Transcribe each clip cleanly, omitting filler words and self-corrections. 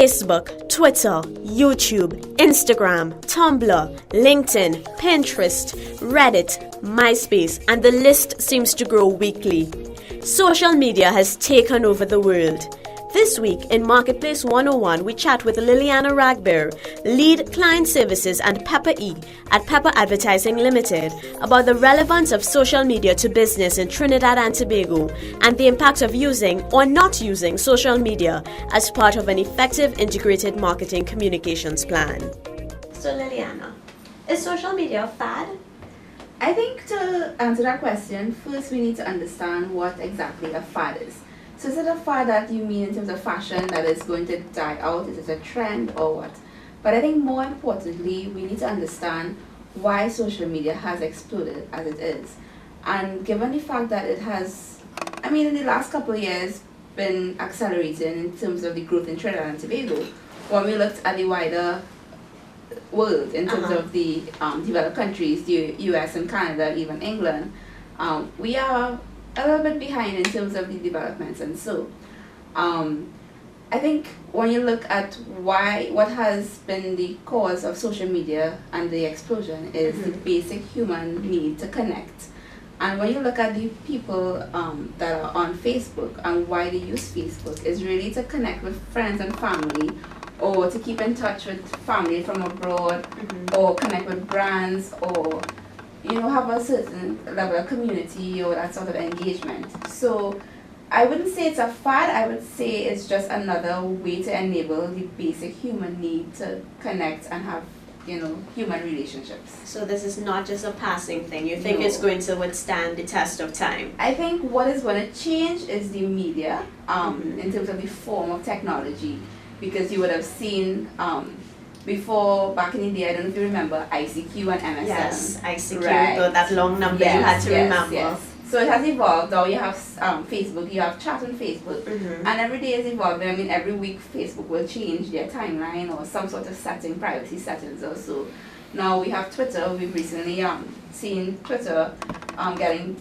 Facebook, Twitter, YouTube, Instagram, Tumblr, LinkedIn, Pinterest, Reddit, MySpace, and the list seems to grow weekly. Social media has taken over the world. This week in Marketplace 101, we chat with Liliana Ragbear, Lead Client Services and Pepper E at Pepper Advertising Limited, about the relevance of social media to business in Trinidad and Tobago and the impact of using or not using social media as part of an effective integrated marketing communications plan. So Liliana, is social media a fad? I think to answer that question, first we need to understand what exactly a fad is. So is it a fad that you mean in terms of fashion that is going to die out? Is it a trend or what? But I think more importantly, we need to understand why social media has exploded as it is. And given the fact that it has, in the last couple of years, been accelerating in terms of the growth in Trinidad and Tobago, when we looked at the wider world in terms of the developed countries, the US and Canada, even England, we are a little bit behind in terms of the developments. And so I think when you look at what has been the cause of social media and the explosion is the basic human need to connect. And when you look at the people that are on Facebook and why they use Facebook, is really to connect with friends and family, or to keep in touch with family from abroad, or connect with brands, or have a certain level of community or that sort of engagement. So I wouldn't say it's a fad, I would say it's just another way to enable the basic human need to connect and have human relationships. So this is not just a passing thing. You think it's going to withstand the test of time? I think what is going to change is the media, in terms of the form of technology, because you would have seen before, back in the day, I don't know if you remember ICQ and MSN. Yes, ICQ, that long number you had to remember. Yes. So it has evolved. Now you have Facebook, you have chat on Facebook, and every day is evolving. Every week Facebook will change their timeline or some sort of setting, privacy settings or so. Now we have Twitter. We've recently seen Twitter getting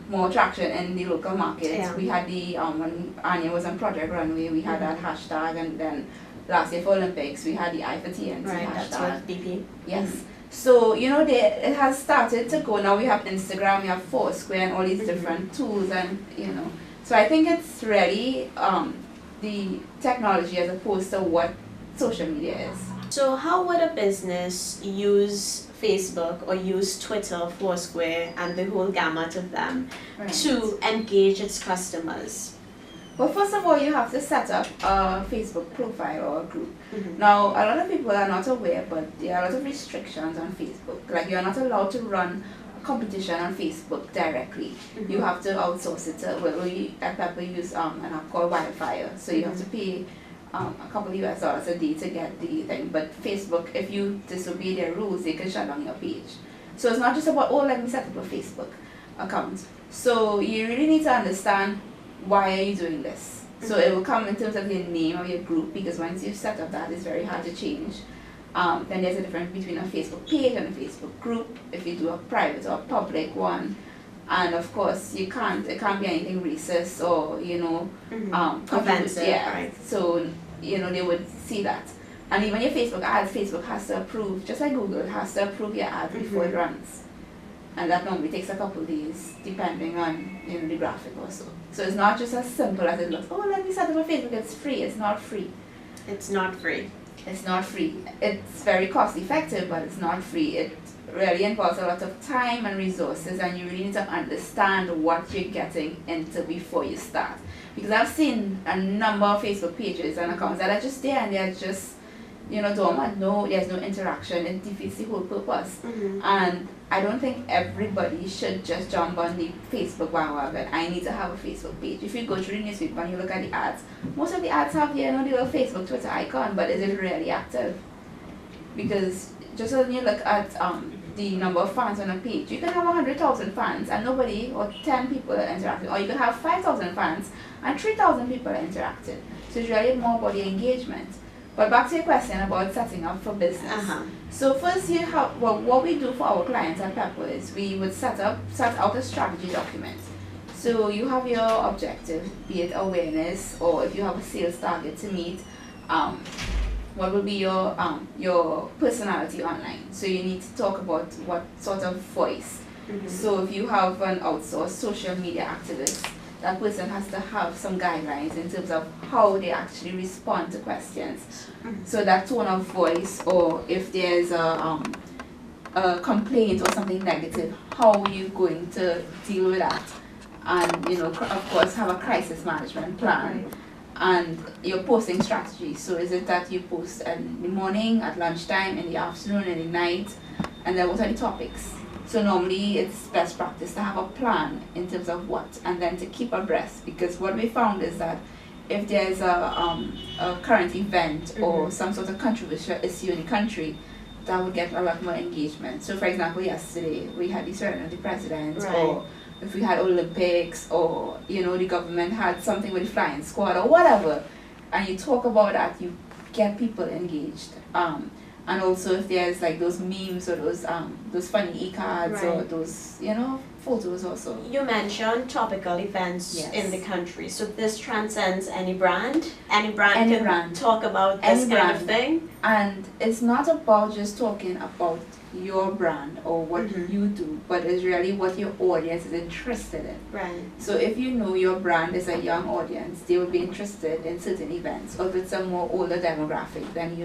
more traction in the local market. Yeah. We had the, when Anya was on Project Runway, we had that hashtag, and then last year for Olympics, we had the I for TNT hashtag. That's what DP. Yes. So, it has started to go. Now we have Instagram, we have Foursquare, and all these different tools, and, So I think it's really the technology as opposed to what social media is. So how would a business use Facebook or use Twitter, Foursquare, and the whole gamut of them to engage its customers? Well, first of all, you have to set up a Facebook profile or a group. Now, a lot of people are not aware, but there are a lot of restrictions on Facebook. Like, you're not allowed to run a competition on Facebook directly. You have to outsource it to, we at Pepper use an app called Wildfire. So you have to pay a couple of US dollars a day to get the thing. But Facebook, if you disobey their rules, they can shut down your page. So it's not just about, let me set up a Facebook account. So you really need to understand, why are you doing this? So it will come in terms of your name of your group, because once you've set up that, it's very hard to change. Then there's a difference between a Facebook page and a Facebook group, if you do a private or a public one. And of course, it can't be anything racist or, offensive. Yeah, right. So, they would see that. And even your Facebook ads, Facebook has to approve, just like Google, it has to approve your ad before it runs. And that normally takes a couple of days, depending on the graphic or so. So it's not just as simple as it looks. Let me set up a Facebook. It's free. It's not free. It's not free. It's not free. It's very cost effective, but it's not free. It really involves a lot of time and resources, and you really need to understand what you're getting into before you start. Because I've seen a number of Facebook pages and accounts that are just there, and they're just dormant. There's no interaction. It defeats the whole purpose. And I don't think everybody should just jump on the Facebook bandwagon. I need to have a Facebook page. If you go through the newspaper and you look at the ads, most of the ads have the little Facebook, Twitter icon, but is it really active? Because just when you look at the number of fans on a page, you can have 100,000 fans and nobody or 10 people are interacting, or you can have 5,000 fans and 3,000 people are interacting. So it's really more about the engagement. But back to your question about setting up for business. So first, what we do for our clients at Pepper is we would set out a strategy document. So you have your objective, be it awareness, or if you have a sales target to meet, what will be your personality online. So you need to talk about what sort of voice. So if you have an outsourced social media activist, that person has to have some guidelines in terms of how they actually respond to questions. So that tone of voice, or if there's a complaint or something negative, how are you going to deal with that? And of course, have a crisis management plan. Right. And your posting strategy. So is it that you post in the morning, at lunchtime, in the afternoon, in the night, and then what are the topics? So normally it's best practice to have a plan in terms of what, and then to keep abreast, because what we found is that if there's a current event or some sort of controversial issue in the country, that would get a lot more engagement. So for example, yesterday we had the ceremony of the president, right. Or if we had Olympics, or the government had something with the flying squad or whatever, and you talk about that, you get people engaged. And also if there's like those memes or those funny e-cards, right. Or those photos also. You mentioned topical events, yes. In the country, so this transcends any brand. Any brand talk about this kind of thing. And it's not about just talking about your brand or what you do, but it's really what your audience is interested in. Right. So if you know your brand is a young audience, they will be interested in certain events. Or if it's a more older demographic, then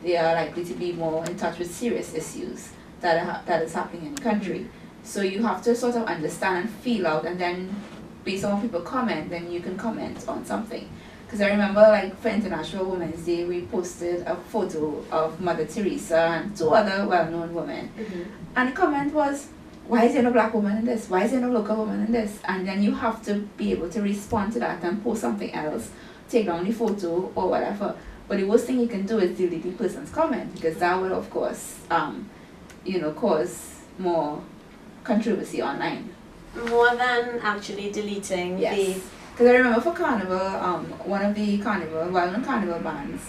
they are likely to be more in touch with serious issues that is happening in the country. So you have to sort of understand and feel out, and then based on what people comment, then you can comment on something. Because I remember, like, for International Women's Day, we posted a photo of Mother Teresa and two other well-known women. And the comment was, why is there no black woman in this? Why is there no local woman in this? And then you have to be able to respond to that and post something else, take down the photo or whatever. But the worst thing you can do is delete the person's comment, because that will, of course, cause more controversy online. More than actually deleting. Yes. Because I remember for Carnival, one of the well-known Carnival bands,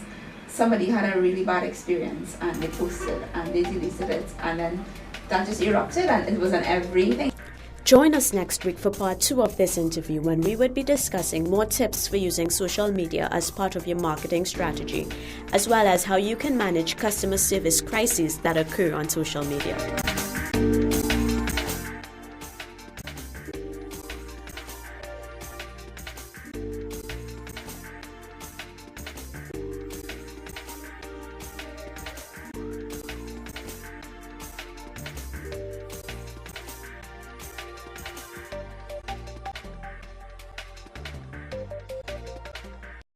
somebody had a really bad experience and they posted and they deleted it, and then that just erupted and it was on everything. Join us next week for part 2 of this interview, when we would be discussing more tips for using social media as part of your marketing strategy, as well as how you can manage customer service crises that occur on social media.